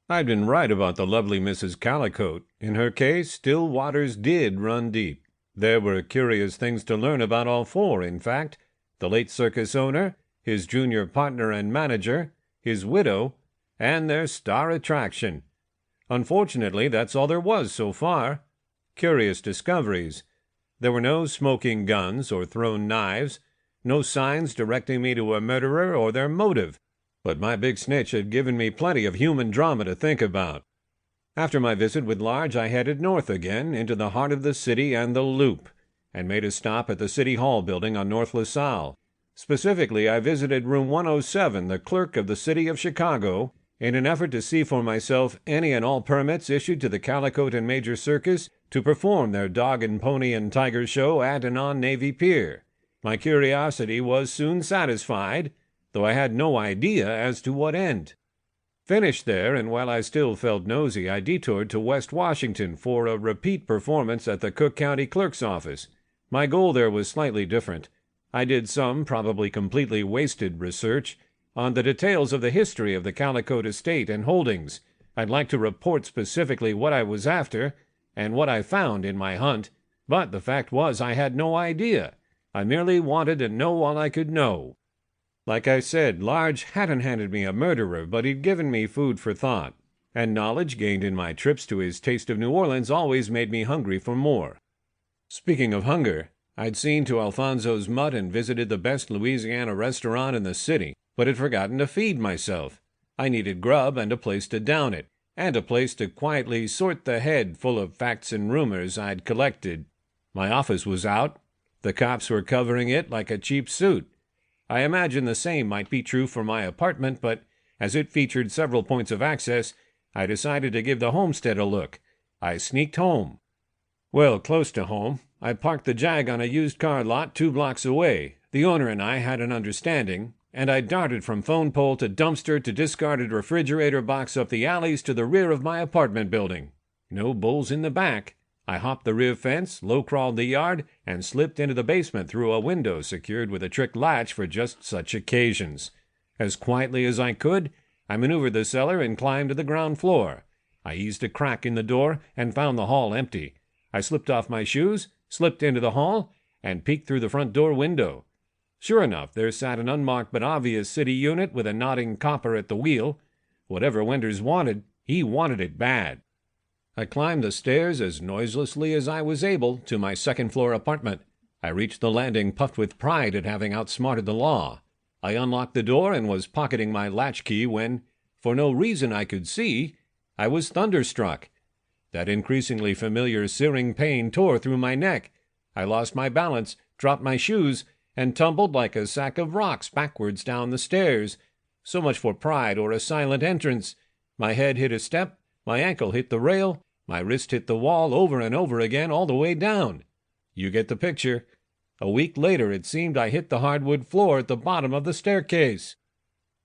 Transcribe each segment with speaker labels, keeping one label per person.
Speaker 1: I'd been right about the lovely Mrs. Calicote. In her case, still waters did run deep. There were curious things to learn about all four, in fact. The late circus owner, his junior partner and manager, his widow, and their star attraction. Unfortunately, that's all there was so far. Curious discoveries. There were no smoking guns or thrown knives, no signs directing me to a murderer or their motive. But my big snitch had given me plenty of human drama to think about. After my visit with Large, I headed north again, into the heart of the city and the Loop, and made a stop at the City Hall building on North LaSalle. Specifically, I visited room 107, the clerk of the city of Chicago, in an effort to see for myself any and all permits issued to the Calicote and Major Circus to perform their dog and pony and tiger show at and on Navy Pier. My curiosity was soon satisfied, though I had no idea as to what end. Finished there, and while I still felt nosy, I detoured to West Washington for a repeat performance at the Cook County Clerk's office. My goal there was slightly different. I did some, probably completely wasted, research on the details of the history of the Calicote estate and holdings. I'd like to report specifically what I was after, and what I found in my hunt, but the fact was I had no idea. I merely wanted to know all I could know. Like I said, Large hadn't handed me a murderer, but he'd given me food for thought, and knowledge gained in my trips to his Taste of New Orleans always made me hungry for more. Speaking of hunger, I'd seen to Alfonso's Mutt and visited the best Louisiana restaurant in the city, but had forgotten to feed myself. I needed grub and a place to down it, and a place to quietly sort the head full of facts and rumors I'd collected. My office was out. The cops were covering it like a cheap suit. I imagine the same might be true for my apartment, but as it featured several points of access, I decided to give the homestead a look. I sneaked home. Well, close to home. I parked the Jag on a used car lot 2 blocks away. The owner and I had an understanding, and I darted from phone pole to dumpster to discarded refrigerator box up the alleys to the rear of my apartment building. No bulls in the back. I hopped the rear fence, low-crawled the yard, and slipped into the basement through a window secured with a trick latch for just such occasions. As quietly as I could, I maneuvered the cellar and climbed to the ground floor. I eased a crack in the door and found the hall empty. I slipped off my shoes, slipped into the hall, and peeked through the front door window. Sure enough, there sat an unmarked but obvious city unit with a nodding copper at the wheel. Whatever Winters wanted, he wanted it bad. I climbed the stairs as noiselessly as I was able to my second-floor apartment. I reached the landing puffed with pride at having outsmarted the law. I unlocked the door and was pocketing my latchkey when, for no reason I could see, I was thunderstruck. That increasingly familiar searing pain tore through my neck. I lost my balance, dropped my shoes, and tumbled like a sack of rocks backwards down the stairs. So much for pride or a silent entrance. My head hit a step, my ankle hit the rail, my wrist hit the wall over and over again all the way down. You get the picture. A week later it seemed I hit the hardwood floor at the bottom of the staircase.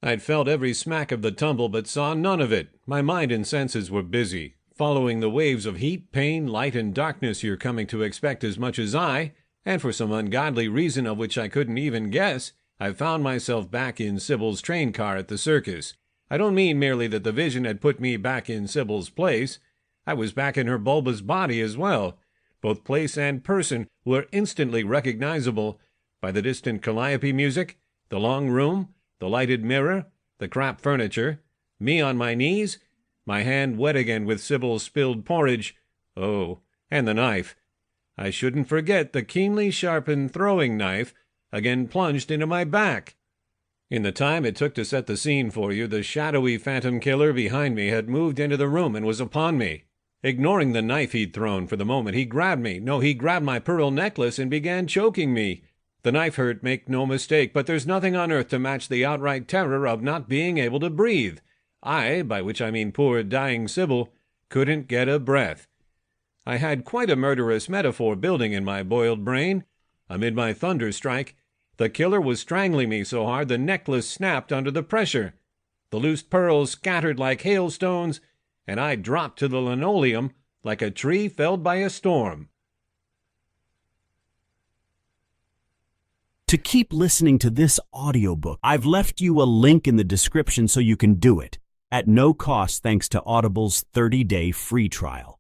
Speaker 1: I'd felt every smack of the tumble but saw none of it. My mind and senses were busy, following the waves of heat, pain, light, and darkness you're coming to expect as much as I, and for some ungodly reason of which I couldn't even guess, I found myself back in Sybil's train car at the circus. I don't mean merely that the vision had put me back in Sybil's place. I was back in her bulbous body as well. Both place and person were instantly recognizable by the distant calliope music, the long room, the lighted mirror, the crap furniture, me on my knees, my hand wet again with Sybil's spilled porridge. Oh, and the knife. I shouldn't forget the keenly sharpened throwing knife, again plunged into my back. In the time it took to set the scene for you, the shadowy phantom killer behind me had moved into the room and was upon me. Ignoring the knife he'd thrown for the moment, he grabbed me. No, he grabbed my pearl necklace and began choking me. The knife hurt, make no mistake, but there's nothing on earth to match the outright terror of not being able to breathe. I, by which I mean poor dying Sybil, couldn't get a breath. I had quite a murderous metaphor building in my boiled brain. Amid my thunderstrike, the killer was strangling me so hard the necklace snapped under the pressure. The loose pearls scattered like hailstones, and I dropped to the linoleum like a tree felled by a storm.
Speaker 2: To keep listening to this audiobook, I've left you a link in the description so you can do it. at no cost thanks to Audible's 30-day free trial.